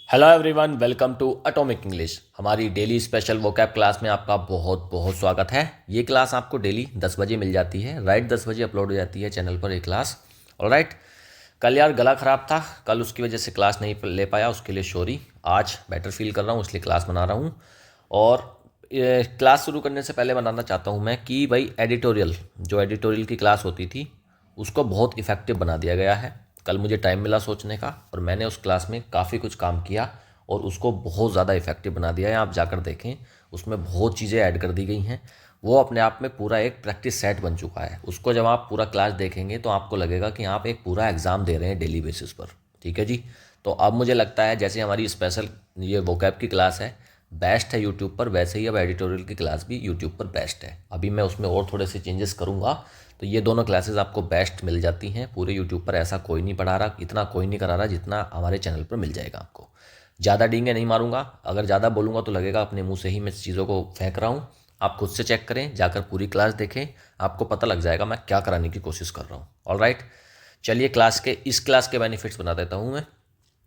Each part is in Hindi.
Hello everyone, welcome to atomic English. हमारी डेली स्पेशल वोकैब क्लास में आपका बहुत बहुत स्वागत है। ये क्लास आपको डेली 10 बजे मिल जाती है। राइट, 10 बजे अपलोड हो जाती है चैनल पर ये क्लास। ऑलराइट, कल यार गला ख़राब था, कल उसकी वजह से क्लास नहीं ले पाया, उसके लिए सॉरी। आज बेटर फील कर रहा हूँ इसलिए क्लास बना रहा हूँ। और क्लास शुरू करने से पहले बताना चाहता हूँ मैं कि भाई एडिटोरियल की क्लास होती थी उसको बहुत इफ़ेक्टिव बना दिया गया है। कल मुझे टाइम मिला सोचने का और मैंने उस क्लास में काफ़ी कुछ काम किया और उसको बहुत ज़्यादा इफेक्टिव बना दिया है। आप जाकर देखें, उसमें बहुत चीज़ें ऐड कर दी गई हैं। वो अपने आप में पूरा एक प्रैक्टिस सेट बन चुका है। उसको जब आप पूरा क्लास देखेंगे तो आपको लगेगा कि आप एक पूरा एग्ज़ाम दे रहे हैं डेली बेसिस पर। ठीक है जी। तो अब मुझे लगता है जैसे हमारी स्पेशल ये वोकैब की क्लास है बेस्ट है यूट्यूब पर, वैसे ही अब एडिटोरियल की क्लास भी यूट्यूब पर बेस्ट है। अभी मैं उसमें और थोड़े से चेंजेस करूँगा तो ये दोनों क्लासेस आपको बेस्ट मिल जाती हैं। पूरे यूट्यूब पर ऐसा कोई नहीं पढ़ा रहा, इतना कोई नहीं करा रहा जितना हमारे चैनल पर मिल जाएगा आपको। ज़्यादा डींगे नहीं मारूंगा, अगर ज़्यादा बोलूँगा तो लगेगा अपने मुंह से ही मैं चीज़ों को फेंक रहा हूँ। आप खुद से चेक करें, जाकर पूरी क्लास देखें, आपको पता लग जाएगा मैं क्या कराने की कोशिश कर रहा हूँ। ऑलराइट, चलिए इस क्लास के बेनिफिट्स बता देता हूँ मैं।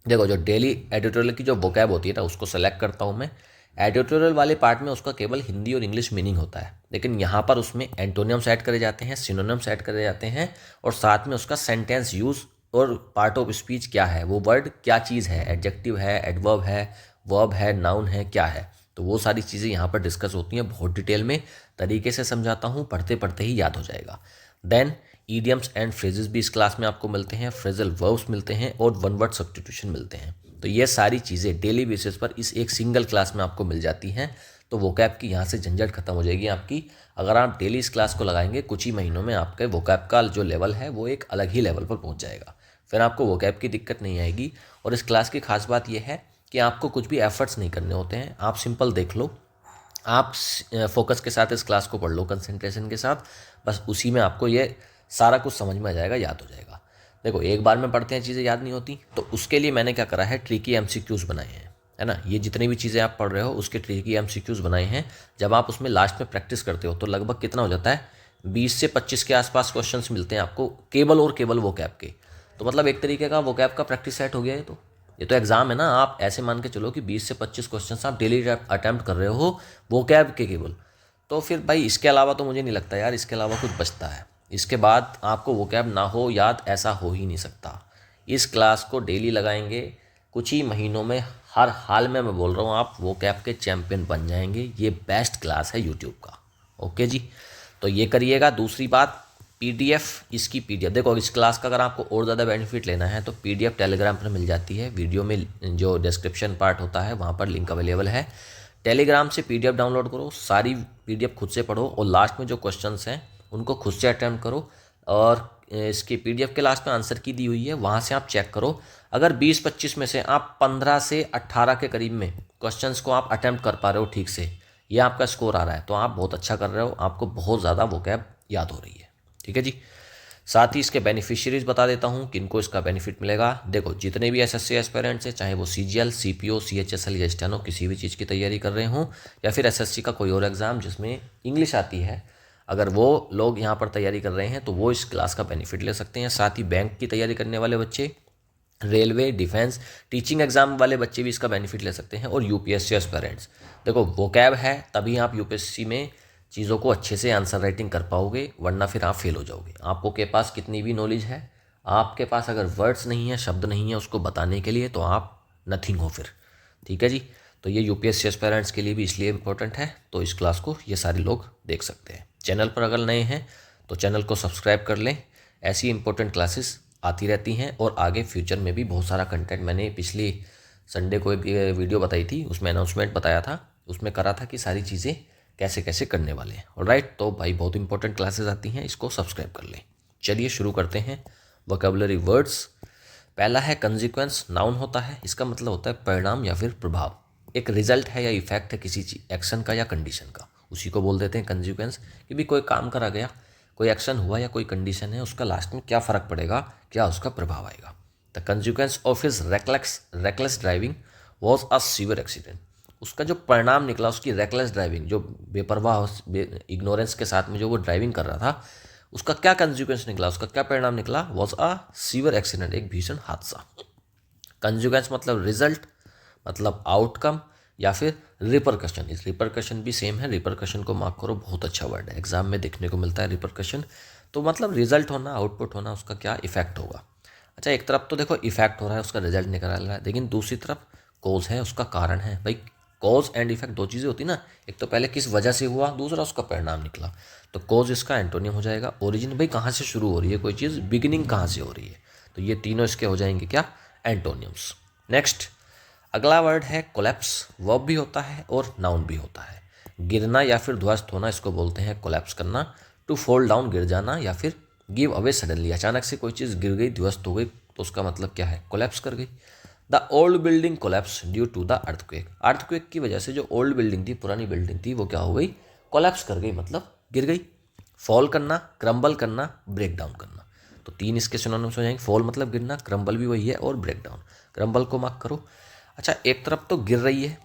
देखो, जो डेली एडिटोरियल की जो वोकैब होती है ना उसको सेलेक्ट करता हूँ मैं। एडिटोरियल वाले पार्ट में उसका केवल हिंदी और इंग्लिश मीनिंग होता है, लेकिन यहाँ पर उसमें एंटोनियम्स ऐड करे जाते हैं, सिनोनिम्स ऐड करे जाते हैं और साथ में उसका सेंटेंस यूज़ और पार्ट ऑफ स्पीच क्या है, वो वर्ड क्या चीज़ है, एडजेक्टिव है, एडवर्ब है, वर्ब है, नाउन है, क्या है। तो वो सारी चीज़ें यहाँ पर डिस्कस होती हैं। बहुत डिटेल में तरीके से समझाता हूँ, पढ़ते पढ़ते ही याद हो जाएगा। देन ईडियम्स एंड फ्रेजेस भी इस क्लास में आपको मिलते हैं, फ्रेजल वर्ब्स मिलते हैं और वन वर्ड सब्स्टिट्यूशन मिलते हैं। तो ये सारी चीज़ें डेली बेसिस पर इस एक सिंगल क्लास में आपको मिल जाती हैं। तो वोकैब की यहाँ से झंझट खत्म हो जाएगी आपकी। अगर आप डेली इस क्लास को लगाएंगे कुछ ही महीनों में आपके वोकैब का जो लेवल है वो एक अलग ही लेवल पर पहुँच जाएगा। फिर आपको वोकैब की दिक्कत नहीं आएगी। और इस क्लास की खास बात यह है कि आपको कुछ भी एफर्ट्स नहीं करने होते हैं। आप सिंपल देख लो, आप फोकस के साथ इस क्लास को पढ़ लो, कंसंट्रेशन के साथ, बस उसी में आपको ये सारा कुछ समझ में आ जाएगा, याद हो जाएगा। देखो, एक बार में पढ़ते हैं चीज़ें याद नहीं होती, तो उसके लिए मैंने क्या करा है, ट्रिकी एमसीक्यूज़ बनाए हैं, है ना। ये जितनी भी चीज़ें आप पढ़ रहे हो उसके ट्रिकी एमसीक्यूज़ बनाए हैं। जब आप उसमें लास्ट में प्रैक्टिस करते हो तो लगभग कितना हो जाता है, 20 से 25 के आसपास क्वेश्चंस मिलते हैं आपको केवल और केवल वोकैब के। तो मतलब एक तरीके का वोकैब का प्रैक्टिस सेट हो गया है। तो ये तो एग्जाम है ना, आप ऐसे मान के चलो कि 20 से 25 क्वेश्चन आप डेली अटैम्प्ट कर रहे हो वोकैब के केवल। तो फिर भाई इसके अलावा तो मुझे नहीं लगता यार इसके अलावा कुछ बचता है। इसके बाद आपको वोकैब ना हो याद, ऐसा हो ही नहीं सकता। इस क्लास को डेली लगाएंगे कुछ ही महीनों में, हर हाल में मैं बोल रहा हूँ, आप वोकैब के चैंपियन बन जाएंगे। ये बेस्ट क्लास है यूट्यूब का। ओके जी, तो ये करिएगा। दूसरी बात, पीडीएफ, इसकी पीडीएफ देखो, इस क्लास का अगर आपको और ज़्यादा बेनिफिट लेना है तो पीडीएफ टेलीग्राम पर मिल जाती है। वीडियो में जो डिस्क्रिप्शन पार्ट होता है वहाँ पर लिंक अवेलेबल है। टेलीग्राम से पीडीएफ डाउनलोड करो, सारी पीडीएफ खुद से पढ़ो और लास्ट में जो क्वेश्चंस हैं उनको खुद से अटैम्प्ट करो। और इसकी पीडीएफ के लास्ट में आंसर की दी हुई है, वहाँ से आप चेक करो। अगर 20-25 में से आप 15 से 18 के करीब में क्वेश्चंस को आप अटैम्प्ट कर पा रहे हो ठीक से, ये आपका स्कोर आ रहा है, तो आप बहुत अच्छा कर रहे हो, आपको बहुत ज़्यादा वोकैब याद हो रही है। ठीक है जी। साथ ही इसके बेनिफिशियरीज बता देता हूँ किनको इसका बेनिफिट मिलेगा। देखो, जितने भी एसएससी एस्पिरेंट्स हैं, चाहे वो सीजीएल, सीपीओ, सीएचएसएल या स्टेनो किसी भी चीज़ की तैयारी कर रहे हों, या फिर एसएससी का कोई और एग्ज़ाम जिसमें इंग्लिश आती है, अगर वो लोग यहाँ पर तैयारी कर रहे हैं तो वो इस क्लास का बेनिफिट ले सकते हैं। साथ ही बैंक की तैयारी करने वाले बच्चे, रेलवे, डिफेंस, टीचिंग एग्जाम वाले बच्चे भी इसका बेनिफिट ले सकते हैं। और यूपीएससी एस्पिरेंट्स, देखो वोकैब है तभी आप यूपीएससी में चीज़ों को अच्छे से आंसर राइटिंग कर पाओगे, वरना फिर आप फेल हो जाओगे। आपको के पास कितनी भी नॉलेज है, आपके पास अगर वर्ड्स नहीं है, शब्द नहीं है उसको बताने के लिए, तो आप नथिंग हो फिर। ठीक है जी। तो ये यूपीएससी एस्पिरेंट्स के लिए भी इसलिए इंपॉर्टेंट है। तो इस क्लास को ये सारे लोग देख सकते हैं। चैनल पर अगर नए हैं तो चैनल को सब्सक्राइब कर लें। ऐसी इंपॉर्टेंट क्लासेस आती रहती हैं और आगे फ्यूचर में भी बहुत सारा कंटेंट, मैंने पिछली संडे को एक वीडियो बताई थी, उसमें अनाउंसमेंट बताया था, उसमें करा था कि सारी चीज़ें कैसे कैसे करने वाले हैं। ऑलराइट, तो भाई बहुत इंपॉर्टेंट क्लासेस आती हैं, इसको सब्सक्राइब कर लें। चलिए शुरू करते हैं। वोकैबुलरी वर्ड्स, पहला है कंसिक्वेंस। नाउन होता है, इसका मतलब होता है परिणाम या फिर प्रभाव। एक रिजल्ट है या इफेक्ट है किसी चीज एक्शन का या कंडीशन का, उसी को बोल देते हैं कंसिक्वेंस। कि भी कोई काम करा गया, कोई एक्शन हुआ या कोई कंडीशन है, उसका लास्ट में क्या फ़र्क पड़ेगा, क्या उसका प्रभाव आएगा। The consequence of his reckless driving was a severe accident. उसका जो परिणाम निकला, उसकी रेकलेस ड्राइविंग, जो बेपरवाह इग्नोरेंस के साथ में जो वो ड्राइविंग कर रहा था, उसका क्या कंसिक्वेंस निकला, उसका क्या परिणाम निकला, वॉज अ सीवियर एक्सीडेंट, एक भीषण हादसा। कंसिक्वेंस मतलब रिजल्ट, मतलब आउटकम या फिर रिपरकशन। इस रिपरकशन भी सेम है, रिपरकशन को मार्क करो, बहुत अच्छा वर्ड है, एग्जाम में देखने को मिलता है रिपरकशन। तो मतलब रिजल्ट होना, आउटपुट होना, उसका क्या इफेक्ट होगा। अच्छा, एक तरफ तो देखो इफेक्ट हो रहा है, उसका रिजल्ट निकल रहा है, लेकिन दूसरी तरफ कॉज है, उसका कारण है। भाई कॉज एंड इफेक्ट दो चीज़ें होती ना, एक तो पहले किस वजह से हुआ, दूसरा उसका परिणाम निकला। तो कॉज इसका एंटोनियम हो जाएगा। ओरिजिन, भाई कहाँ से शुरू हो रही है कोई चीज़, बिगिनिंग कहाँ से हो रही है, तो ये तीनों इसके हो जाएंगे क्या, एंटोनियम्स। नेक्स्ट अगला वर्ड है कोलैप्स। वर्ब भी होता है और नाउन भी होता है। गिरना या फिर ध्वस्त होना, इसको बोलते हैं कोलैप्स करना। टू फॉल डाउन, गिर जाना, या फिर गिव अवे सडनली, अचानक से कोई चीज़ गिर गई, ध्वस्त हो गई, तो उसका मतलब क्या है, कोलैप्स कर गई। The old building collapse due to the earthquake. Earthquake की वजह से जो ओल्ड बिल्डिंग थी, पुरानी बिल्डिंग थी, वो क्या हो गई, कोलैप्स कर गई, मतलब गिर गई। फॉल करना, क्रम्बल करना, ब्रेक डाउन करना, तो तीन इसके सिनोनिम्स हो जाएंगे। फॉल मतलब गिरना, क्रम्बल भी वही है, और ब्रेक डाउन। क्रम्बल को मार्क करो। अच्छा, एक तरफ तो गिर रही है,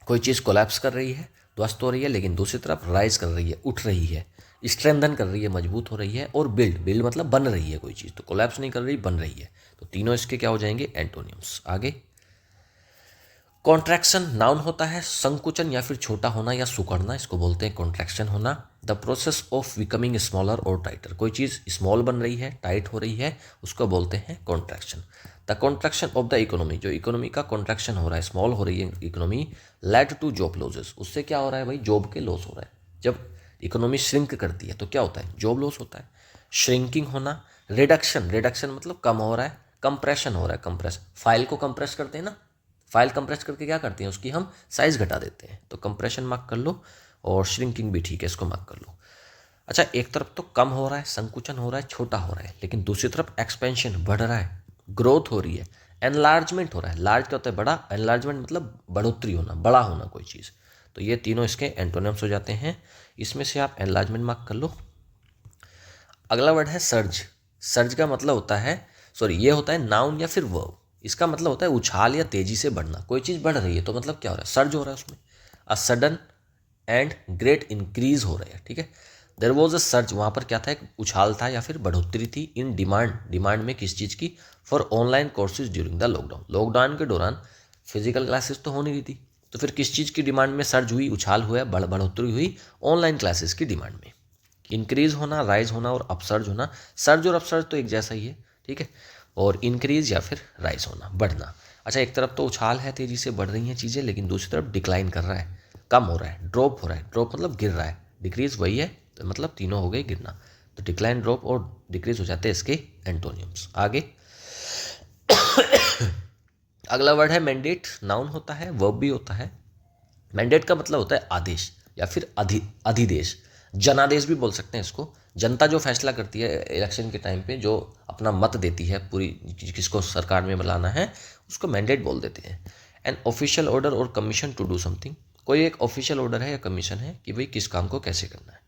कोई चीज़ कोलैप्स कर रही है, ध्वस्त हो रही है, लेकिन दूसरी तरफ राइज कर रही है, उठ रही है, स्ट्रेंथन कर रही है, मजबूत हो रही है, और बिल्ड, बिल्ड मतलब बन रही है कोई चीज़, तो कोलैप्स नहीं कर रही, बन रही है। तो तीनों इसके क्या हो जाएंगे, एंटोनियम्स। आगे कॉन्ट्रैक्शन नाउन होता है, संकुचन या फिर छोटा होना या सुकड़ना, इसको बोलते हैं कॉन्ट्रैक्शन होना। The process of becoming smaller और टाइटर, कोई चीज़ स्मॉल बन रही है, टाइट हो रही है, उसको बोलते हैं contraction. The contraction of the economy, जो इकोनॉमी का कॉन्ट्रैक्शन हो रहा है, स्मॉल हो रही है economy, led to job losses, उससे क्या हो रहा है भाई, जॉब के लॉस हो रहा है। जब इकोनॉमी श्रिंक करती है तो क्या होता है, जॉब लॉस होता है। श्रिंकिंग होना। रिडक्शन, रिडक्शन मतलब कम हो रहा है। कंप्रेशन हो रहा है, कंप्रेस, फाइल को कंप्रेस करते हैं ना, फाइल कंप्रेस करके क्या करते हैं, उसकी हम साइज घटा देते हैं, तो कंप्रेशन मार्क कर लो, और श्रिंकिंग भी ठीक है, इसको मार्क कर लो। अच्छा, एक तरफ तो कम हो रहा है, संकुचन हो रहा है, छोटा हो रहा है, लेकिन दूसरी तरफ एक्सपेंशन, बढ़ रहा है, ग्रोथ हो रही है, एनलार्जमेंट हो रहा है। लार्ज क्या होता है, बड़ा, एनलार्जमेंट मतलब बढ़ोतरी होना, बड़ा होना कोई चीज़। तो ये तीनों इसके एंटोनिम्स हो जाते हैं। इसमें से आप एनलार्जमेंट मार्क कर लो। अगला वर्ड है सर्ज। सर्ज का मतलब होता है, सॉरी, ये होता है नाउन या फिर वर्ब। इसका मतलब होता है उछाल या तेजी से बढ़ना, कोई चीज़ बढ़ रही है तो मतलब क्या हो रहा है, सर्ज हो रहा है उसमें। A sudden and great increase हो रहा है, ठीक है। देर वॉज अ सर्च, वहाँ पर क्या था, एक उछाल था या फिर बढ़ोतरी थी। इन डिमांड, डिमांड में किस चीज़ की, for online courses during the lockdown. Lockdown के दौरान फिजिकल क्लासेस तो हो नहीं रही थी, तो फिर किस चीज़ की डिमांड में सर्ज हुई, उछाल हुआ, बढ़ोतरी हुई, ऑनलाइन क्लासेस की डिमांड में। इंक्रीज होना, राइज होना और अपसर्ज होना। सर्ज और अपसर्ज तो एक जैसा ही है, ठीक है। और इंक्रीज या फिर राइज होना, बढ़ना। अच्छा, एक तरफ तो उछाल है, तेजी से बढ़ रही हैं चीज़ें, लेकिन दूसरी तरफ डिक्लाइन कर रहा है, कम हो रहा है, ड्रॉप हो रहा है। ड्रॉप मतलब गिर रहा है, डिक्रीज वही है, तो मतलब तीनों हो गए गिरना। तो डिक्लाइन, ड्रॉप और डिक्रीज हो जाते हैं इसके एंटोनियम्स। आगे अगला वर्ड है मैंडेट। नाउन होता है, वर्ब भी होता है। मैंडेट का मतलब होता है आदेश या फिर अधिदेश, जनादेश भी बोल सकते हैं इसको। जनता जो फैसला करती है इलेक्शन के टाइम पे, जो अपना मत देती है, पूरी किसको सरकार में बुलाना है, उसको मैंडेट बोल देते हैं। एन ऑफिशियल ऑर्डर और कमीशन टू डू समथिंग, कोई एक ऑफिशियल ऑर्डर है या कमीशन है कि भाई किस काम को कैसे करना है।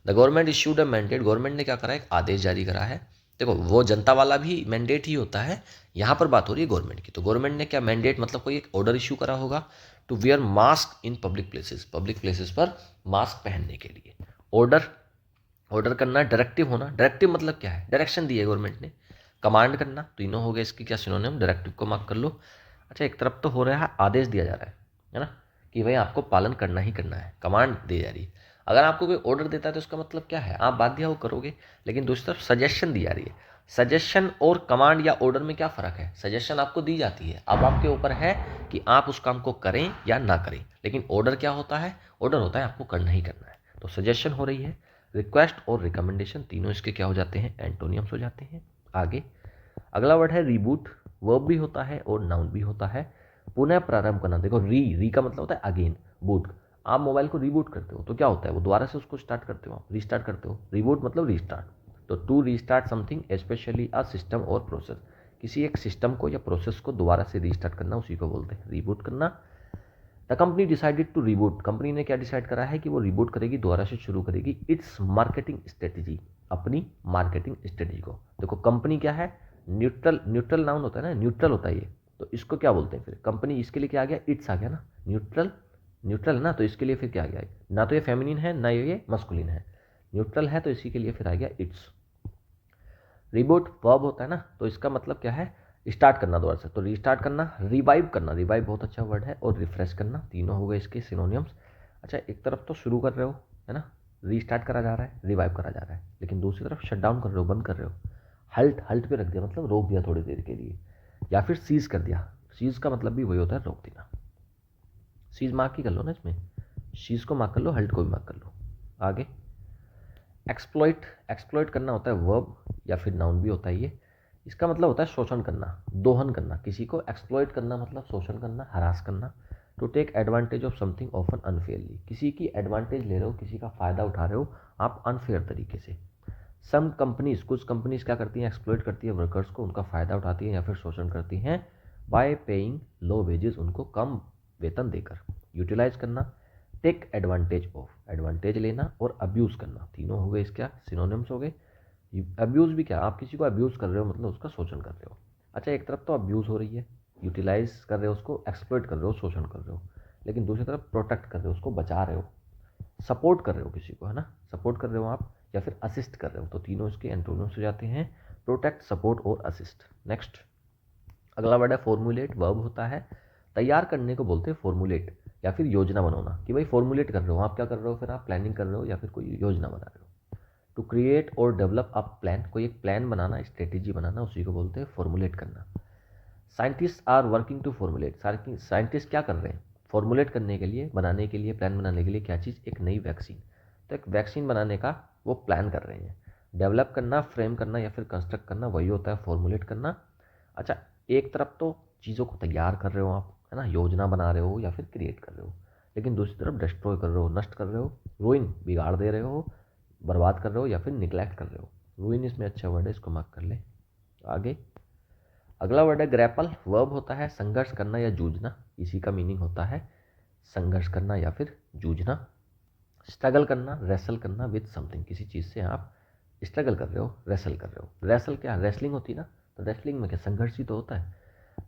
The government issued a mandate, government ने क्या करा है, एक आदेश जारी करा है। देखो, वो जनता वाला भी मैंडेट ही होता है, यहाँ पर बात हो रही है गवर्नमेंट की। तो गवर्नमेंट ने क्या मैंडेट मतलब कोई एक ऑर्डर इशू करा होगा, to wear mask in public places, public places पर मास्क पहनने के लिए। ऑर्डर, ऑर्डर करना, डायरेक्टिव होना, डायरेक्टिव मतलब क्या है, डायरेक्शन दी है गवर्नमेंट ने। कमांड करना, तीनों हो गए इसकी क्या सिनोनिम, डायरेक्टिव को मार्क कर लो। अच्छा, एक तरफ तो हो रहा है आदेश दिया जा रहा है ना, कि भाई आपको पालन करना ही करना है, कमांड दी जा रही है। अगर आपको कोई ऑर्डर देता है तो उसका मतलब क्या है, आप बाध्य हो करोगे। लेकिन दूसरी तरफ सजेशन दी जा रही है। सजेशन और कमांड या ऑर्डर में क्या फ़र्क है, सजेशन आपको दी जाती है, अब आपके ऊपर है कि आप उस काम को करें या ना करें। लेकिन ऑर्डर क्या होता है, ऑर्डर होता है आपको करना ही करना है। तो सजेशन हो रही है। रिक्वेस्ट और रिकमेंडेशन तीनों इसके क्या हो जाते हैं, एंटोनियम्स हो जाते हैं। आगे अगला वर्ड है रीबूट। वर्ब भी होता है और नाउन भी होता है। पुनः प्रारंभ करना, देखो री का मतलब होता है अगेन, बूट। आप मोबाइल को रीबूट करते हो तो क्या होता है, वो दोबारा से उसको स्टार्ट करते हो, आप रीस्टार्ट करते हो। रीबूट मतलब रीस्टार्ट। तो to restart something specially a system और प्रोसेस, किसी एक सिस्टम को या प्रोसेस को दोबारा से रीस्टार्ट करना, उसी को बोलते हैं रीबूट करना। The company decided to reboot, company ने क्या डिसाइड करा है कि वो रिबूट करेगी, दोबारा से शुरू करेगी इट्स मार्केटिंग स्ट्रेटेजी, अपनी मार्केटिंग स्ट्रेटेजी को। देखो, कंपनी क्या है, न्यूट्रल, न्यूट्रल नाउन होता है ना, न्यूट्रल होता है ये, तो इसको क्या बोलते हैं फिर, कंपनी। इसके लिए क्या आ गया, इट्स आ गया ना, न्यूट्रल, न्यूट्रल है ना, तो इसके लिए फिर क्या आ गया, ना तो ये फेमिनिन है ना ये मस्कुलिन है, न्यूट्रल है, तो इसी के लिए फिर आ गया इट्स। रिबूट वर्ब होता है ना, तो इसका मतलब क्या है, स्टार्ट करना दोबारा से, तो रीस्टार्ट करना, रिवाइव करना, रिवाइव बहुत अच्छा वर्ड है, और रिफ्रेश करना, तीनों हो गए इसके सिनोनियम्स। अच्छा, एक तरफ तो शुरू कर रहे हो, है ना, रीस्टार्ट करा जा रहा है, रिवाइव करा जा रहा है, लेकिन दूसरी तरफ शट डाउन कर रहे हो, बंद कर रहे हो, हल्ट, हल्ट पे रख दिया मतलब रोक दिया थोड़ी देर के लिए, या फिर सीज कर दिया। सीज का मतलब भी वही होता है, रोक देना। सीज मार्क ही कर लो ना इसमें, सीज को मार्क कर लो, हल्ट को भी मार्क कर लो। आगे एक्सप्लॉइट, एक्सप्लॉइट करना होता है वर्ब या फिर नाउन भी होता है ये। इसका मतलब होता है शोषण करना, दोहन करना, किसी को एक्सप्लॉइट करना मतलब शोषण करना, हरास करना। To take advantage of something often unfairly, किसी की एडवांटेज ले रहे हो, किसी का फ़ायदा उठा रहे हो आप अनफेयर तरीके से। सम कंपनीज, कुछ कंपनीज क्या करती हैं, एक्सप्लॉइट करती है वर्कर्स को, उनका फ़ायदा उठाती है या फिर शोषण करती हैं बाय पेइंग लो वेजेस, उनको कम वेतन देकर। यूटिलाइज करना, टेक एडवांटेज ऑफ, एडवांटेज लेना, और अब्यूज़ करना, तीनों हो गए इसका सिनोनिम्स हो गए। अब्यूज़ भी क्या, आप किसी को अब्यूज़ कर रहे हो मतलब उसका शोषण कर रहे हो। अच्छा, एक तरफ तो अब्यूज़ हो रही है, यूटिलाइज कर रहे हो उसको, एक्सप्लॉइट कर रहे हो, शोषण कर रहे हो, लेकिन दूसरी तरफ प्रोटेक्ट कर रहे हो, उसको बचा रहे हो, सपोर्ट कर रहे हो किसी को, है ना, सपोर्ट कर रहे हो आप, या फिर असिस्ट कर रहे हो, तो तीनों इसके एंटोनिम्स हो जाते हैं, प्रोटेक्ट, सपोर्ट और असिस्ट। नेक्स्ट अगला वर्ड है फॉर्मुलेट, वर्ब होता है तैयार करने को बोलते हैं फॉर्मुलेट, या फिर योजना बनाना, कि भाई फॉर्मुलेट कर रहे हो आप, क्या कर रहे हो, फिर आप प्लानिंग कर रहे हो या फिर कोई योजना बना रहे हो। टू क्रिएट और डेवलप अ प्लान, कोई एक प्लान बनाना, स्ट्रेटेजी बनाना, उसी को बोलते हैं फॉर्मुलेट करना। Scientist are working to formulate, scientist क्या कर रहे हैं, फॉर्मुलेट करने के लिए, बनाने के लिए, प्लान बनाने के लिए, क्या चीज़, एक नई वैक्सीन, तो एक वैक्सीन बनाने का वो प्लान कर रहे हैं। डेवलप करना, फ्रेम करना या फिर कंस्ट्रक्ट करना, वही होता है फॉर्मुलेट करना। अच्छा, एक तरफ तो चीज़ों को तैयार कर रहे हो आप, है ना, योजना बना रहे हो या फिर क्रिएट कर रहे हो, लेकिन दूसरी तरफ डिस्ट्रॉय कर रहे हो, नष्ट कर रहे हो, रूइन, बिगाड़ दे रहे हो, बर्बाद कर रहे हो या फिर निगलेक्ट कर रहे हो। रूइन इसमें अच्छा वर्ड है, इसको मार्क कर ले। आगे अगला वर्ड है ग्रैपल, वर्ब होता है संघर्ष करना या जूझना, इसी का मीनिंग होता है संघर्ष करना या फिर जूझना। स्ट्रगल करना, रेसल करना विद समथिंग, किसी चीज़ से आप स्ट्रगल कर रहे हो, रेसल कर रहे हो। रेसल क्या, रेसलिंग होती है ना, तो रेसलिंग में क्या, संघर्ष ही तो होता है।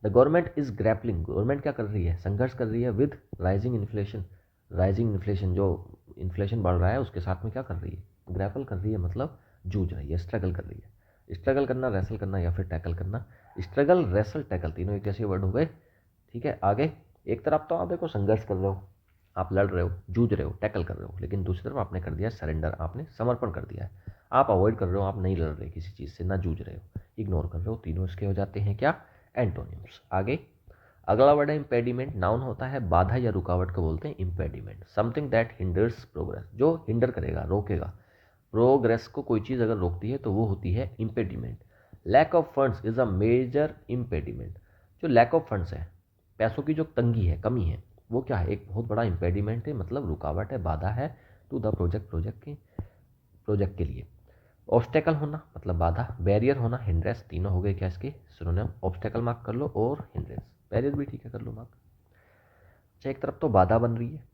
The government is grappling, government क्या कर रही है, संघर्ष कर रही है with rising inflation, rising inflation, जो इन्फ्लेशन बढ़ रहा है उसके साथ में क्या कर रही है, ग्रैपल कर रही है, मतलब जूझ रही है, स्ट्रगल कर रही है। स्ट्रगल करना, रेसल करना या फिर टैकल करना। स्ट्रगल, रेसल, टैकल, तीनों एक जैसे वर्ड हो गए। ठीक है, आगे एक तरफ तो आप देखो संघर्ष कर रहे हो, आप लड़ रहे हो, जूझ रहे हो, टैकल कर रहे हो, लेकिन दूसरी तरफ आपने कर दिया सरेंडर, आपने समर्पण कर दिया है, आप अवॉइड कर रहे हो, आप नहीं लड़ रहे किसी चीज़ से, ना जूझ रहे हो, इग्नोर कर रहे हो, तीनों इसके हो जाते हैं क्या, एंटोनिम्स। आगे अगला वर्ड है इम्पेडिमेंट, नाउन होता है बाधा या रुकावट को बोलते हैं impediment, something that hinders progress, जो हिंडर करेगा, रोकेगा, प्रोग्रेस को कोई चीज़ अगर रोकती है तो वो होती है impediment. Lack of funds is a major impediment, जो लैक ऑफ फंड्स है, पैसों की जो तंगी है, कमी है, वो क्या है, एक बहुत बड़ा इम्पेडिमेंट है, मतलब रुकावट है, बाधा है टू द प्रोजेक्ट के लिए। ऑब्स्टेकल होना मतलब बाधा, बैरियर होना, हिंड्रेंस, तीनों हो गए क्या इसके सिनोनिम। ऑब्स्टेकल मार्क कर लो और हिंड्रेंस, बैरियर भी ठीक है कर लो मार्क। अच्छा, एक तरफ तो बाधा बन रही है,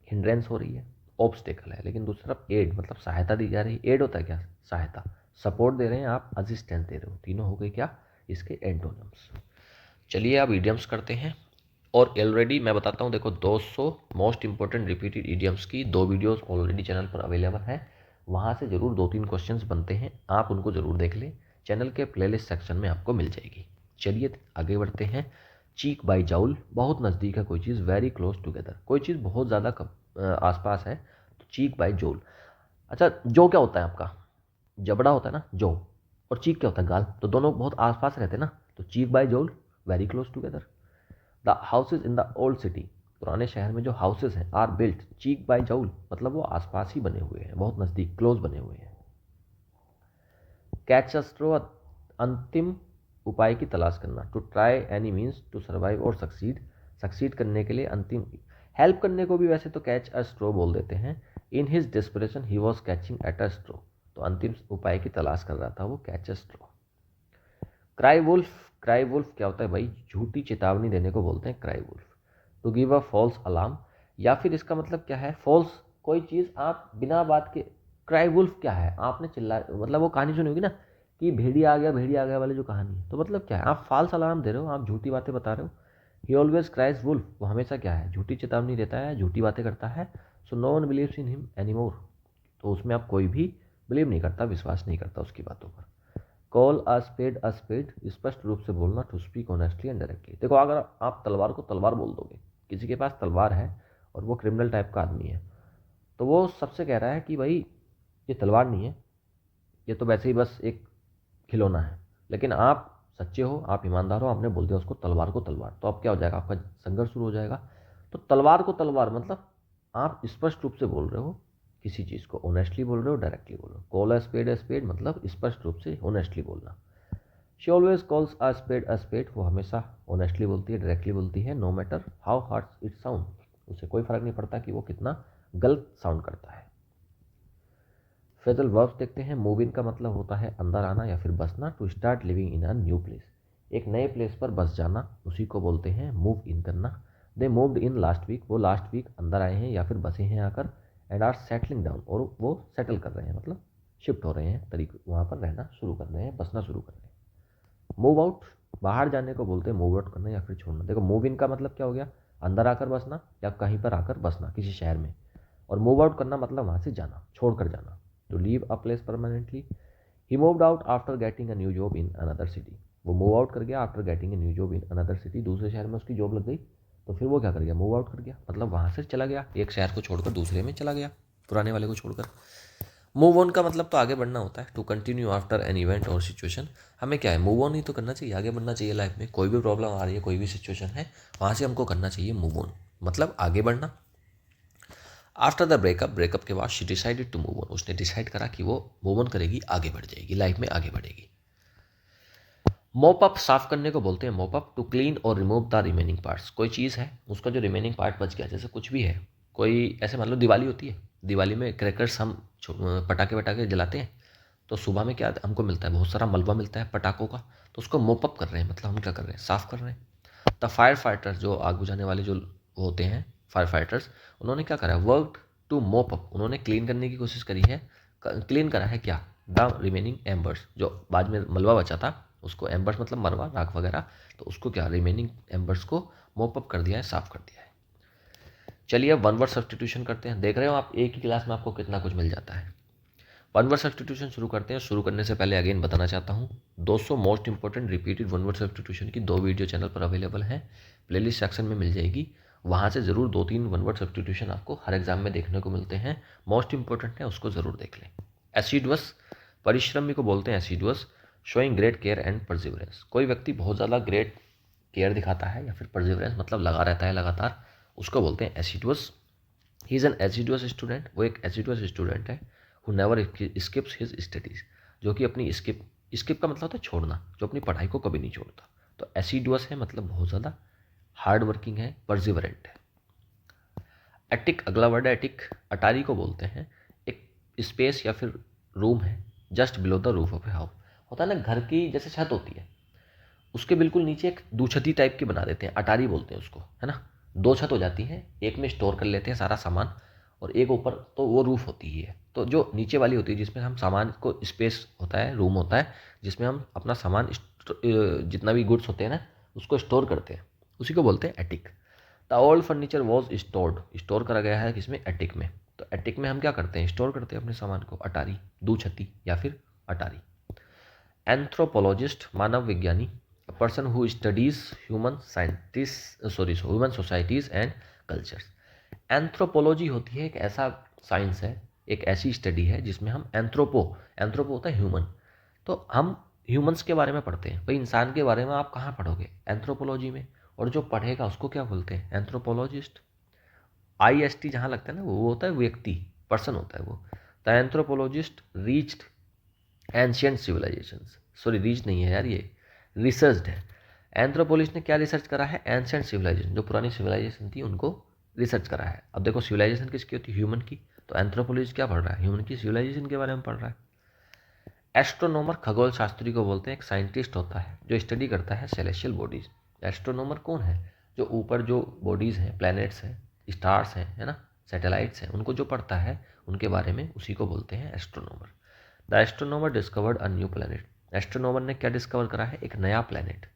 हिंड्रेंस हो रही है, ऑब्स्टेकल है, लेकिन दूसरी तरफ एड मतलब सहायता दी जा रही है। एड होता है क्या, सहायता, सपोर्ट दे रहे हैं आप, असिस्टेंस दे रहे हो, तीनों हो गए क्या इसके एंटोनिम्स। चलिए अब ईडियम्स करते हैं, और ऑलरेडी मैं बताता हूँ, देखो 200 मोस्ट इंपॉर्टेंट रिपीटेड ईडियम्स की 2 वीडियोस ऑलरेडी चैनल पर अवेलेबल हैं, वहाँ से ज़रूर 2-3 क्वेश्चंस बनते हैं, आप उनको ज़रूर देख लें, चैनल के प्लेलिस्ट सेक्शन में आपको मिल जाएगी। चलिए आगे बढ़ते हैं। चीक बाई जाउल, बहुत नज़दीक है कोई चीज़, वेरी क्लोज टुगेदर, कोई चीज़ बहुत ज़्यादा आसपास है, तो चीक बाई जोल। अच्छा, जो क्या होता है आपका, जबड़ा होता है ना जो, और चीक क्या होता है, गाल, तो दोनों बहुत आसपास रहते हैं ना, तो cheek by jowl, very close together. The houses in the old city, पुराने शहर में जो हाउसेज हैं, are built cheek by jowl, मतलब वो आसपास ही बने हुए हैं, बहुत नज़दीक, क्लोज बने हुए हैं। कैच अ स्ट्रो, अंतिम उपाय की तलाश करना, to try any means to survive और सक्सीड, सक्सीड करने के लिए अंतिम, हेल्प करने को भी वैसे तो कैच अ स्ट्रो बोल देते हैं। In his desperation he was catching at a straw, तो अंतिम उपाय की तलाश कर रहा था वो, catch a straw. Cry wolf, cry wolf क्या होता है भाई, झूठी चेतावनी देने को बोलते हैं cry wolf. To give a false alarm, या फिर इसका मतलब क्या है, फॉल्स, कोई चीज़ आप बिना बात के, क्राई वुल्फ क्या है, आपने चिल्ला, मतलब वो कहानी सुनी होगी ना कि भेड़िया आ गया वाली जो कहानी है, तो मतलब क्या है, आप फॉल्स अलार्म दे रहे हो, आप झूठी बातें बता रहे हो। ही ऑलवेज क्राइज वुल्फ, वो हमेशा क्या है, झूठी चेतावनी देता है, झूठी बातें करता है। So no one believes in him any more, तो उसमें आप कोई भी बिलीव नहीं करता, विश्वास नहीं करता उसकी बातों पर। कॉल अ स्पेड स्पष्ट रूप से बोलना, to speak honestly and directly. देखो अगर आप तलवार को तलवार बोल दोगे, किसी के पास तलवार है और वो क्रिमिनल टाइप का आदमी है, तो वो सबसे कह रहा है कि भाई ये तलवार नहीं है, ये तो वैसे ही बस एक खिलौना है। लेकिन आप सच्चे हो, आप ईमानदार हो, आपने बोल दिया उसको तलवार को तलवार, तो अब क्या हो जाएगा, आपका संघर्ष शुरू हो जाएगा। तो तलवार को तलवार मतलब आप स्पष्ट रूप से बोल रहे हो किसी चीज़ को, ऑनेस्टली बोल रहे हो, डायरेक्टली बोल रहे हो। कॉल अ स्पेड मतलब स्पष्ट रूप से ऑनेस्टली बोलना। She always calls a spade, वो हमेशा ऑनेस्टली बोलती है, डायरेक्टली बोलती है, no matter how hard it sound, उसे कोई फर्क नहीं पड़ता कि वो कितना गलत साउंड करता है। फ्रेजल वर्ब्स देखते हैं। मूव इन का मतलब होता है अंदर आना या फिर बसना, to start living in a new place, एक नए प्लेस पर बस जाना, उसी को बोलते हैं मूव इन करना। They moved in last week, वो लास्ट वीक अंदर आए हैं या फिर बसे हैं आकर, एंड आर सेटलिंग डाउन, और वो सेटल कर रहे हैं मतलब शिफ्ट हो रहे हैं, तरीके वहाँ पर रहना शुरू कर रहे हैं, बसना शुरू कर रहे हैं। मूव आउट, बाहर जाने को बोलते हैं मूव आउट करना या फिर छोड़ना। देखो मूव इन का मतलब क्या हो गया, अंदर आकर बसना या कहीं पर आकर बसना किसी शहर में, और मूव आउट करना मतलब वहाँ से जाना, छोड़ कर जाना, to leave a place permanently. He moved out after getting a new job in another city, वो मूव आउट कर गया after getting a new job in another city, दूसरे शहर में उसकी जॉब लग गई, तो फिर वो क्या कर गया, मूव आउट कर गया, मतलब वहाँ से चला गया, एक शहर को छोड़कर दूसरे में चला गया, पुराने वाले को छोड़कर। मूव ऑन का मतलब तो आगे बढ़ना होता है, to continue after an event और सिचुएशन। हमें क्या है, मूव ऑन ही तो करना चाहिए, आगे बढ़ना चाहिए लाइफ में, कोई भी प्रॉब्लम आ रही है, कोई भी सिचुएशन है, वहाँ से हमको करना चाहिए मूव ऑन, मतलब आगे बढ़ना। आफ्टर द ब्रेकअप के बाद she decided to move on, उसने डिसाइड करा कि वो मूव ऑन करेगी, आगे बढ़ जाएगी, लाइफ में आगे बढ़ेगी। मॉप अप, साफ करने को बोलते हैं मॉप अप, टू क्लीन और रिमूव द रिमेनिंग पार्ट्स। कोई चीज़ है, उसका जो रिमेनिंग पार्ट बच गया, जैसे कुछ भी है, कोई ऐसे मान लो दिवाली होती है, दिवाली में क्रैकर्स हम पटाखे वटाखे जलाते हैं, तो सुबह में क्या हमको मिलता है, बहुत सारा मलबा मिलता है पटाखों का, तो उसको मोप अप कर रहे हैं, मतलब हम क्या कर रहे हैं, साफ कर रहे हैं। द फायर फाइटर्स, जो आग बुझाने वाले जो होते हैं फायर फाइटर्स, उन्होंने क्या करा, वर्क टू मोप अप, उन्होंने क्लीन करने की कोशिश करी है। क्लीन करा है क्या, द रिमेनिंग एम्बर्स, जो बाद में मलबा बचा था उसको, एम्बर्स मतलब मरवा राख वगैरह, तो उसको क्या, रिमेनिंग एम्बर्स को मोप अप कर दिया है, साफ कर दिया है। चलिए अब वन वर्ड सब्सटीट्यूशन करते हैं। देख रहे हो आप, एक ही क्लास में आपको कितना कुछ मिल जाता है। वन वर्ड सब्सटीट्यूशन शुरू करते हैं। शुरू करने से पहले अगेन बताना चाहता हूँ, 200 most important repeated one word substitution की 2 वीडियो चैनल पर अवेलेबल हैं, प्लेलिस्ट सेक्शन में मिल जाएगी, वहाँ से ज़रूर 2-3 वन वर्ड सब्सटीट्यूशन आपको हर एग्जाम में देखने को मिलते हैं, मोस्ट इंपॉर्टेंट है, उसको ज़रूर देख लें। एसिडुअस, परिश्रमी को बोलते हैं assiduous, showing great care and perseverance, कोई व्यक्ति बहुत ज़्यादा ग्रेट केयर दिखाता है या फिर परसिवरेंस मतलब लगा रहता है लगातार, उसको बोलते हैं एसिडुअस। ही इज़ एन एसिडुअस स्टूडेंट, वो एक एसिडुअस स्टूडेंट है, who never skips his studies, जो कि अपनी स्किप का मतलब होता है छोड़ना, जो अपनी पढ़ाई को कभी नहीं छोड़ता। तो एसिडुअस है मतलब बहुत ज़्यादा हार्ड वर्किंग है, परसिवरेंट है। एटिक, अगला वर्ड है एटिक, अटारी को बोलते हैं, एक स्पेस या फिर रूम है just below the roof of a house, होता है ना घर की जैसे छत होती है, उसके बिल्कुल नीचे एक दूछती टाइप की बना देते हैं, अटारी बोलते हैं उसको, है ना। 2 छत हो जाती हैं, एक में स्टोर कर लेते हैं सारा सामान, और एक ऊपर, तो वो रूफ होती ही है। तो जो नीचे वाली होती है जिसमें हम सामान को, स्पेस होता है, रूम होता है, जिसमें हम अपना सामान जितना भी गुड्स होते हैं ना, उसको स्टोर करते हैं, उसी को बोलते हैं attic. The old furniture was stored, store करा गया है किसमें, एटिक में। तो एटिक में हम क्या करते हैं, स्टोर करते हैं अपने सामान को, अटारी, दूछती या फिर अटारी। एंथ्रोपोलॉजिस्ट, मानव विज्ञानी, a person who studies human societies and cultures. Anthropology होती है एक ऐसा साइंस है, एक ऐसी स्टडी है जिसमें हम एंथ्रोपो होता है ह्यूमन, तो हम ह्यूमंस के बारे में पढ़ते हैं। भाई इंसान के बारे में आप कहाँ पढ़ोगे, एंथ्रोपोलॉजी में, और जो पढ़ेगा उसको क्या बोलते हैं, एंथ्रोपोलॉजिस्ट। IST जहाँ लगता है ना, वो होता है व्यक्ति, पर्सन होता है वो। The anthropologist reached ancient civilisations, sorry reach नहीं है यार, ये रिसर्च है। एंथ्रोपोलिस्ट ने क्या रिसर्च करा है, एंशियंट सिविलाइजेशन, जो पुरानी सिविलाइजेशन थी उनको रिसर्च करा है। अब देखो सिविलाइजेशन किसकी होती है, ह्यूमन की, तो एंथ्रोपोलॉजिस्ट क्या पढ़ रहा है, ह्यूमन की सिविलाइजेशन के बारे में पढ़ रहा है। एस्ट्रोनॉमर, खगोल शास्त्री को बोलते हैं, एक साइंटिस्ट होता है जो स्टडी करता है सेलेशियल बॉडीज। एस्ट्रोनॉमर कौन है, जो ऊपर जो बॉडीज़ हैं, प्लैनेट्स हैं, स्टार्स हैं, है ना, सैटेलाइट्स हैं, उनको जो पढ़ता है उनके बारे में, उसी को बोलते हैं astronomer. The astronomer discovered a new planet, astronomer ने क्या डिस्कवर करा है, एक नया प्लैनेट।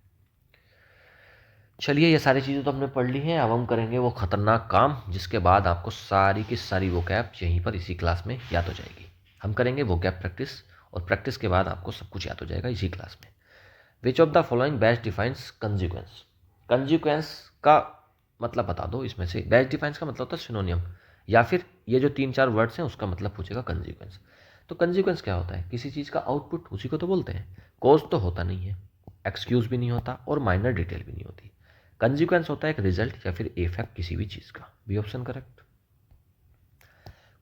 चलिए ये सारी चीज़ें तो हमने पढ़ ली हैं, अब हम करेंगे वो खतरनाक काम जिसके बाद आपको सारी की सारी वोकैब यहीं पर इसी क्लास में याद हो जाएगी। हम करेंगे वोकैब प्रैक्टिस, और प्रैक्टिस के बाद आपको सब कुछ याद हो जाएगा इसी क्लास में। Which of the following best defines consequence. Consequence का मतलब बता दो इसमें से। बेस्ट डिफाइंस का मतलब होता है सिनोनियम, या फिर ये जो 3-4 वर्ड्स हैं उसका मतलब पूछेगा कंजिक्वेंस। तो कंजिक्वेंस क्या होता है? किसी चीज़ का आउटपुट, उसी को तो बोलते हैं। कॉज तो होता नहीं है, एक्सक्यूज भी नहीं होता और माइनर डिटेल भी नहीं होती। कंजिक्वेंस होता है एक रिजल्ट या फिर इफेक्ट किसी भी चीज़ का। B option correct.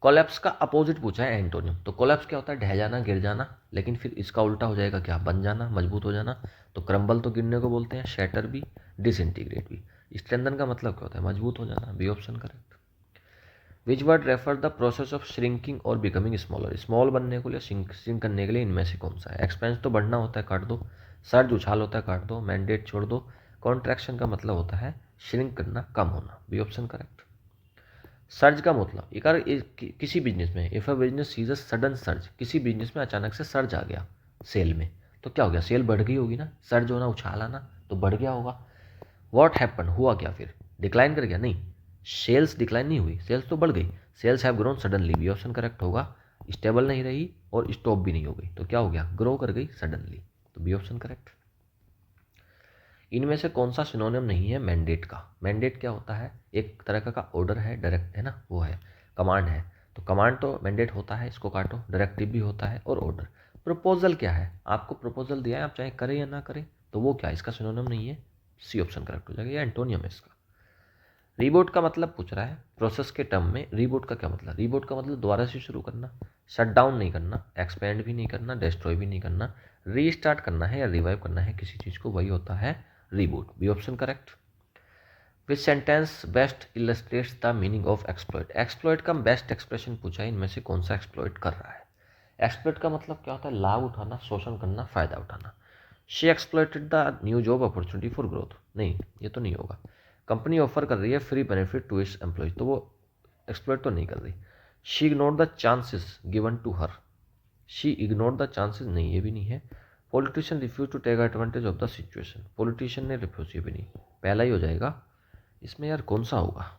कोलैप्स का अपोजिट पूछा है एंटोनियम। तो कोलैप्स क्या होता है? ढह जाना, गिर जाना, लेकिन फिर इसका उल्टा हो जाएगा क्या? बन जाना, मजबूत हो जाना। तो क्रम्बल तो गिरने को बोलते हैं, शैटर भी, डिसइंटीग्रेट भी। स्ट्रेंथन का मतलब क्या होता है? मजबूत हो जाना। B option correct. Which word refer the process of shrinking और बिकमिंग स्मॉलर। स्मॉल बनने के लिए, श्रिंक करने के लिए इनमें से कौन सा है? एक्सपेंस तो बढ़ना होता है, काट दो। सर्ज उछाल होता है, काट दो। मैंडेट छोड़ दो। कॉन्ट्रैक्शन का मतलब होता है श्रिंक करना, कम होना। B option correct. सर्ज का मतलब एक किसी बिजनेस में, if a business sees a sudden surge, किसी बिजनेस में अचानक से सर्ज आ गया सेल में, तो क्या हो गया? सेल बढ़ गई होगी ना। सर्ज होना, उछाल आना, तो बढ़ गया होगा। व्हाट हैपन, हुआ क्या फिर? डिक्लाइन कर गया? नहीं, सेल्स डिक्लाइन नहीं हुई, सेल्स तो बढ़ गई। Sales have grown suddenly. B option correct होगा। स्टेबल नहीं रही और स्टॉप भी नहीं हो गई, तो क्या हो गया? ग्रो कर गई सडनली। तो बी ऑप्शन करेक्ट। इनमें से कौन सा सिनोनिम नहीं है मैंडेट का? मैंडेट क्या होता है? एक तरह का ऑर्डर है, डायरेक्ट है ना, वो है कमांड है। तो कमांड तो मैंडेट होता है, इसको काटो। डायरेक्टिव भी होता है और ऑर्डर। प्रपोजल क्या है? आपको प्रपोजल दिया है, आप चाहे करें या ना करें, तो वो क्या है? इसका सिनोनिम नहीं है। सी ऑप्शन करेक्ट हो जाएगा, या एंटोनियम है इसका। रीबूट का मतलब पूछ रहा है प्रोसेस के टर्म में। रीबूट का क्या मतलब? रीबूट का मतलब दोबारा से शुरू करना, शट डाउन नहीं करना, एक्सपेंड भी नहीं करना, डिस्ट्रॉय भी नहीं करना, रीस्टार्ट करना है या रिवाइव करना है किसी चीज़ को, वही होता है reboot. B option correct. Which sentence best illustrates the meaning of exploit. Exploit का बेस्ट एक्सप्रेशन पूछा है, इनमें से कौन सा एक्सप्लॉइट कर रहा है? एक्सप्लॉइट का मतलब क्या होता है? लाभ उठाना, शोषण करना, फायदा उठाना। She exploited the new job opportunity for growth. नहीं, ये तो नहीं होगा। कंपनी ऑफर कर रही है free benefit to its employees, तो वो एक्सप्लॉइट तो नहीं कर रही। She ignore the chances given to her. She ignore the chances, नहीं ये भी नहीं है। Politician refuse to take advantage of the situation. Politician ने रिफ्यूज, ये भी नहीं। पहला ही हो जाएगा इसमें। यार कौन सा होगा?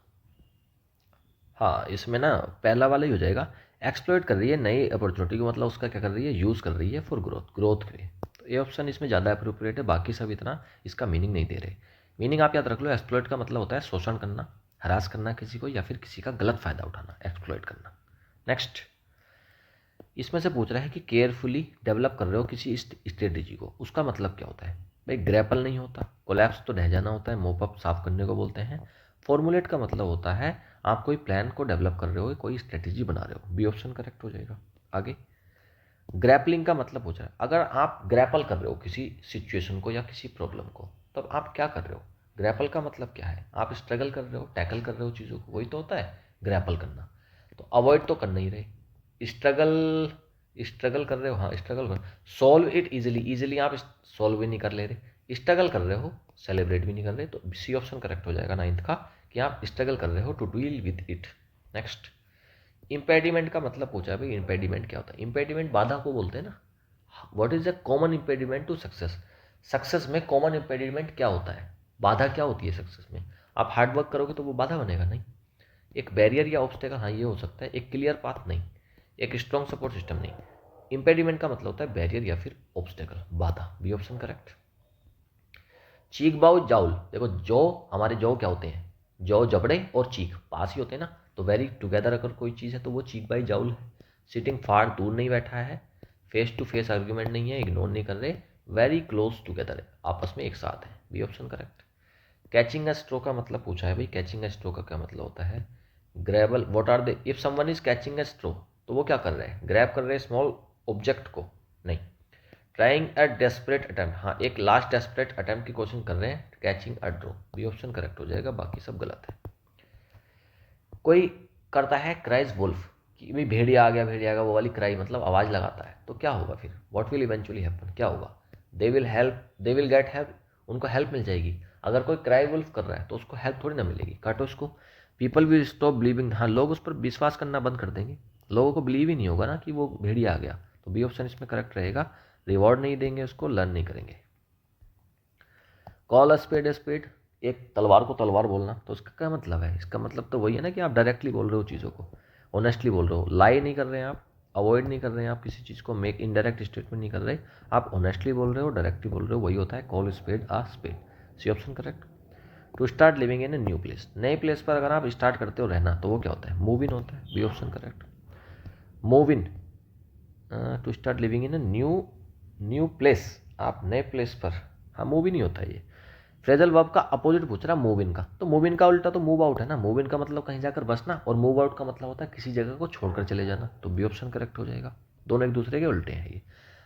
हाँ, इसमें ना पहला वाला ही हो जाएगा। एक्सप्लॉइट कर रही है नई अपॉर्चुनिटी को, मतलब उसका क्या कर रही है? यूज़ कर रही है फॉर ग्रोथ के लिए। तो ये ऑप्शन इसमें ज़्यादा अप्रोप्रिएट है, बाकी सब इतना इसका मीनिंग नहीं दे रहे। मीनिंग आप याद रख लो, एक्सप्लॉइट का मतलब होता है शोषण करना, हरास करना किसी को, या फिर किसी का गलत फायदा उठाना, एक्सप्लॉइट करना। नेक्स्ट, इसमें से पूछ रहा है कि केयरफुली डेवलप कर रहे हो किसी स्ट्रेटेजी को, उसका मतलब क्या होता है? भाई ग्रैपल नहीं होता, कोलैप्स तो ढह जाना होता है, मोप अप साफ करने को बोलते हैं। फॉर्मुलेट का मतलब होता है आप कोई प्लान को डेवलप कर रहे हो, कोई स्ट्रेटेजी बना रहे हो। बी ऑप्शन करेक्ट हो जाएगा। आगे, ग्रैपलिंग का मतलब पूछ रहा है अगर आप ग्रैपल कर रहे हो किसी सिचुएशन को या किसी प्रॉब्लम को, तब आप क्या कर रहे हो? ग्रैपल का मतलब क्या है? आप स्ट्रगल कर रहे हो, टैकल कर रहे हो चीज़ों को, वही तो होता है ग्रैपल करना। तो अवॉइड तो कर नहीं रहे, स्ट्रगल स्ट्रगल कर रहे हो, हाँ स्ट्रगल कर। सॉल्व इट इजीली, इजीली आप सॉल्व भी नहीं कर ले रहे। स्ट्रगल कर रहे हो, सेलिब्रेट भी नहीं कर रहे, तो सी ऑप्शन करेक्ट हो जाएगा नाइन्थ का, कि आप स्ट्रगल कर रहे हो to deal with it. Next, impediment का मतलब पूछा है भाई, इम्पेडिमेंट क्या होता है? इम्पेडिमेंट बाधा को बोलते हैं ना। What is the common impediment to success. Success में कॉमन इम्पेडिमेंट क्या होता है? बाधा क्या होती है सक्सेस में? आप हार्ड वर्क करोगे तो वो बाधा बनेगा? नहीं। एक बैरियर या ऑब्स्टेकल, हाँ ये हो सकता है। एक क्लियर पाथ नहीं, एक स्ट्रॉन्ग सपोर्ट सिस्टम नहीं। इम्पेडिमेंट का मतलब होता है बैरियर या फिर ऑब्स्टेकल, बाधा। B option correct. चीक बाउ जाउल, देखो जौ, हमारे जौ क्या होते हैं? जौ जबड़े और चीक पास ही होते हैं ना, तो वेरी टुगेदर अगर कोई चीज़ है तो वो चीक बाई जाउल है। सिटिंग फार, दूर नहीं बैठा है। फेस टू फेस आर्ग्यूमेंट नहीं है, इग्नोर नहीं कर रहे। वेरी क्लोज टुगेदर है, आपस में एक साथ है। B option correct. Catching a straw का मतलब पूछा है भाई, कैचिंग अ स्ट्रो का क्या मतलब होता है? Grabble, what are they, if someone is catching a straw, तो वो क्या कर रहे हैं? ग्रैब कर रहे हैं स्मॉल ऑब्जेक्ट को? नहीं। ट्राइंग अ डेस्परेट अटैम्प्ट, हाँ एक लास्ट डेस्परेट अटैम्प्ट की कोशिश कर रहे हैं, catching a draw. B option correct हो जाएगा, बाकी सब गलत है। कोई करता है क्राइज वुल्फ, कि भाई भेड़िया आ गया, भेड़िया आ गया, वो वाली क्राई मतलब आवाज़ लगाता है, तो क्या होगा फिर? व्हाट विल इवेंचुअली हैपन, क्या होगा? They will help, they will get help, उनको हेल्प मिल जाएगी। अगर कोई क्राई वुल्फ कर रहा है तो उसको हेल्प थोड़ी ना मिलेगी, काटो उसको। पीपल विल स्टॉप बिलीविंग, हाँ लोग उस पर विश्वास करना बंद कर देंगे, लोगों को बिलीव ही नहीं होगा ना कि वो भेड़िया आ गया। तो बी ऑप्शन इसमें करेक्ट रहेगा। रिवॉर्ड नहीं देंगे उसको, लर्न नहीं करेंगे। कॉल अ स्पेड, एक तलवार को तलवार बोलना, तो उसका क्या मतलब है? इसका मतलब तो वही है ना कि आप डायरेक्टली बोल रहे हो चीज़ों को, ऑनेस्टली बोल रहे हो, लाई नहीं कर रहे हैं आप, अवॉइड नहीं कर रहे हैं आप किसी चीज़ को, मेक इनडायरेक्ट स्टेटमेंट नहीं कर रहे, आप ऑनेस्टली बोल रहे हो, डायरेक्टली बोल रहे हो, वही होता है call spade a spade. C option correct. To start living in a new place, नए प्लेस पर अगर आप स्टार्ट करते हो रहना तो वो क्या होता है, मूव इन होता है। B option correct. Move in, to start living in a new place, आप नए प्लेस पर, हाँ मूव इन ही होता है ये। फ्रेजल वर्ब का अपोजिट पूछ रहा मूव इन का, तो मूव इन का उल्टा तो मूव आउट है ना, मूव इन का मतलब कहीं जाकर बसना और मूव आउट का मतलब होता है किसी जगह को छोड़कर चले जाना, तो बी ऑप्शन करेक्ट हो जाएगा। दोनों एक दूसरे के उल्टे हैं ये।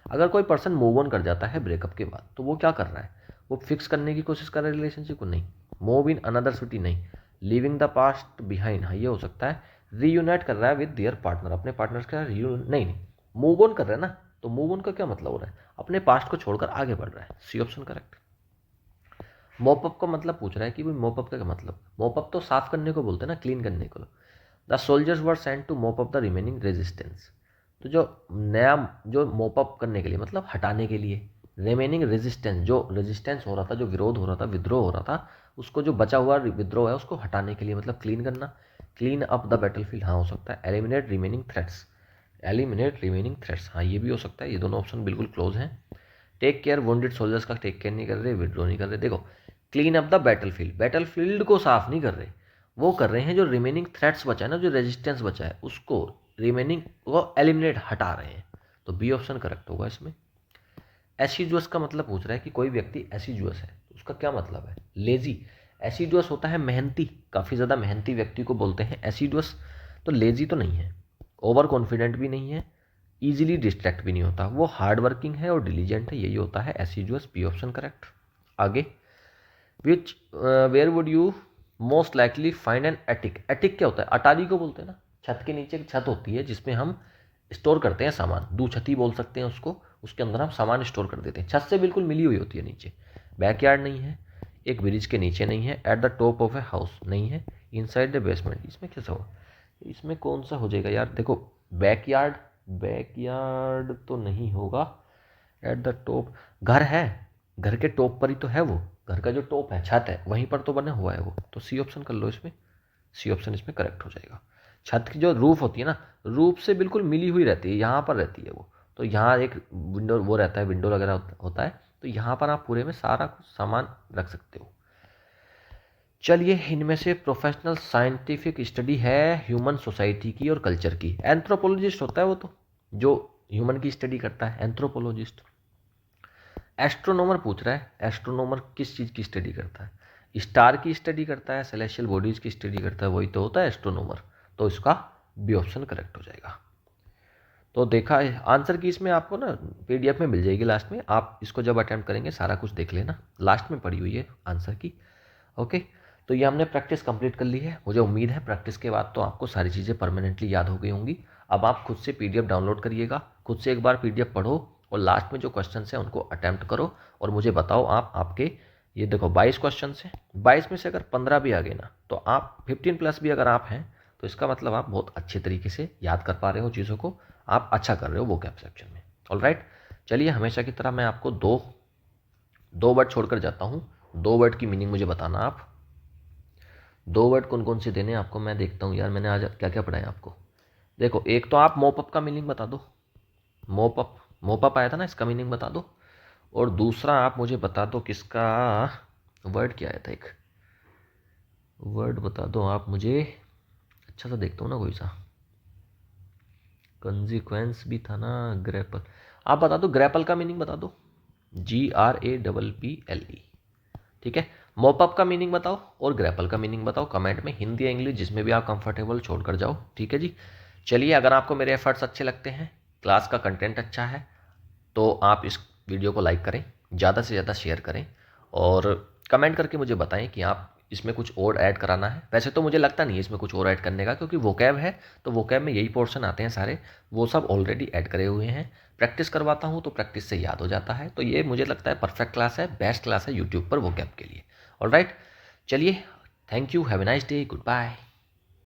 अगर कोई पर्सन मूव ऑन कर जाता है ब्रेकअप के बाद तो वो क्या कर रहा है, वो फिक्स करने की कोशिश कर रहा है रिलेशनशिप को, नहीं। मूव इन अनदर सिटी नहीं, लिविंग द पास्ट बिहाइंड, हाँ ये हो सकता है। रीयूनाइट कर रहा है विद दियर पार्टनर, अपने पार्टनर के साथ नहीं, मूव ऑन कर रहा है ना, तो मूव ऑन का क्या मतलब हो रहा है, अपने पास्ट को छोड़कर आगे बढ़ रहा है। सी ऑप्शन करेक्ट। मॉपअप का मतलब पूछ रहा है कि भाई मॉपअप का क्या मतलब, मॉपअप तो साफ करने को बोलते हैं ना, क्लीन करने को। The soldiers were sent to mop up the remaining resistance, तो जो नया जो मॉपअप करने के लिए मतलब हटाने के लिए, रिमेनिंग रेजिस्टेंस, जो रेजिस्टेंस हो रहा था, जो विरोध हो रहा था, विद्रोह हो रहा था, उसको जो बचा हुआ विद्रोह है उसको हटाने के लिए, मतलब क्लीन करना, क्लीन अप द बैटलफील्ड, हाँ हो सकता है। Eliminate remaining threats, eliminate remaining threats, हाँ ये भी हो सकता है। ये दोनों ऑप्शन बिल्कुल क्लोज हैं। टेक केयर वुंडेड सोल्जर्स का टेक केयर नहीं कर रहे, विड्रॉ नहीं कर रहे। देखो clean up the battlefield, battlefield को साफ नहीं कर रहे, वो कर रहे हैं जो रिमेनिंग थ्रेट्स बचा है ना, जो रेजिस्टेंस बचा है उसको रिमेनिंग वो एलिमिनेट हटा रहे हैं, तो बी ऑप्शन करेक्ट होगा इसमें। एसिडुअस का मतलब पूछ रहा है कि कोई व्यक्ति एसिडुअस है, तो उसका क्या मतलब है, लेजी। एसिडुअस होता है मेहनती, काफ़ी ज़्यादा मेहनती व्यक्ति को बोलते हैं एसिडुअस, तो लेजी तो नहीं है, ओवर कॉन्फिडेंट भी नहीं है, ईजिली डिस्ट्रैक्ट भी नहीं होता, वो हार्ड वर्किंग है और डिलीजेंट है, यही होता है एसिडुअस। B option correct. आगे, which where would you most likely find an attic, attic क्या होता है, अटारी को बोलते हैं ना, छत के नीचे एक छत होती है जिसमें हम स्टोर करते हैं सामान, दूछती बोल सकते हैं उसको, उसके अंदर हम सामान स्टोर कर देते हैं, छत से बिल्कुल मिली हुई होती है नीचे। बैकयार्ड नहीं है, एक ब्रिज के नीचे नहीं है, at the top of a house नहीं है, इनसाइड द बेसमेंट, इसमें कैसा हो, इसमें कौन सा हो जाएगा यार, देखो बैकयार्ड, बैकयार्ड तो नहीं होगा, एट द टॉप, घर है, घर के टॉप पर ही तो है वो, घर का जो टॉप है, छत है, वहीं पर तो बना हुआ है वो, तो सी ऑप्शन कर लो इसमें, सी ऑप्शन इसमें करेक्ट हो जाएगा। छत की जो रूफ होती है ना, रूफ से बिल्कुल मिली हुई रहती है, यहाँ पर रहती है वो, तो यहाँ एक विंडो वो रहता है, विंडो वगैरह होता है, तो यहाँ पर आप पूरे में सारा कुछ सामान रख सकते हो। चलिए, इनमें से प्रोफेशनल साइंटिफिक स्टडी है ह्यूमन सोसाइटी की और कल्चर की, एंथ्रोपोलॉजिस्ट होता है वो तो, जो ह्यूमन की स्टडी करता है, एंथ्रोपोलॉजिस्ट। एस्ट्रोनॉमर पूछ रहा है, एस्ट्रोनॉमर किस चीज़ की स्टडी करता है, स्टार की स्टडी करता है, सेलेस्टियल बॉडीज़ की स्टडी करता है, वही तो होता है एस्ट्रोनॉमर, तो इसका बी ऑप्शन करेक्ट हो जाएगा। तो देखा आंसर की इसमें आपको ना पीडीएफ में मिल जाएगी लास्ट में, आप इसको जब अटैम्प्ट करेंगे सारा कुछ देख लेना, लास्ट में पड़ी हुई है आंसर की। ओके, तो ये हमने प्रैक्टिस कंप्लीट कर ली है, मुझे उम्मीद है प्रैक्टिस के बाद तो आपको सारी चीज़ें परमानेंटली याद हो गई होंगी। अब आप खुद से पीडीएफ डाउनलोड करिएगा, खुद से एक बार पीडीएफ पढ़ो और लास्ट में जो क्वेश्चन हैं उनको अटैम्प्ट करो और मुझे बताओ आप आपके, ये देखो 22 क्वेश्चन हैं, 22 में से अगर 15 भी आ गए ना तो आप 15 प्लस भी अगर आप हैं तो इसका मतलब आप बहुत अच्छे तरीके से याद कर पा रहे हो चीज़ों को, आप अच्छा कर रहे हो वोकैब सेक्शन में। ऑलराइट, चलिए हमेशा की तरह मैं आपको दो वर्ड छोड़कर जाता हूँ, 2 वर्ड की मीनिंग मुझे बताना आप। 2 वर्ड कौन कौन से देने हैं आपको, मैं देखता हूँ यार मैंने आज क्या क्या पढ़ाया आपको। देखो एक तो आप मोपअप का मीनिंग बता दो, मोपअप आया था ना, इसका मीनिंग बता दो। और दूसरा आप मुझे बता दो किसका वर्ड क्या आया था, एक वर्ड बता दो आप मुझे, अच्छा सा देखता हूँ ना कोई सा, कंसिक्वेंस भी था ना, ग्रैपल, आप बता दो, ग्रैपल का मीनिंग बता दो, GRAPPLE, ठीक है। मोपअप का मीनिंग बताओ और ग्रैपल का मीनिंग बताओ कमेंट में, हिंदी या इंग्लिश जिसमें भी आप कंफर्टेबल छोड़कर जाओ, ठीक है जी। चलिए, अगर आपको मेरे एफर्ट्स अच्छे लगते हैं, क्लास का कंटेंट अच्छा है, तो आप इस वीडियो को लाइक करें, ज़्यादा से ज़्यादा शेयर करें और कमेंट करके मुझे बताएं कि आप इसमें कुछ और ऐड कराना है। वैसे तो मुझे लगता नहीं है इसमें कुछ और ऐड करने का, क्योंकि वोकैब है तो वोकैब में यही पोर्शन आते हैं सारे, वो सब ऑलरेडी ऐड करे हुए हैं। प्रैक्टिस करवाता हूँ तो प्रैक्टिस से याद हो जाता है, तो ये मुझे लगता है परफेक्ट क्लास है, बेस्ट क्लास है यूट्यूब पर वोकैब के लिए। ऑलराइट, चलिए, thank you, have a nice day, good bye.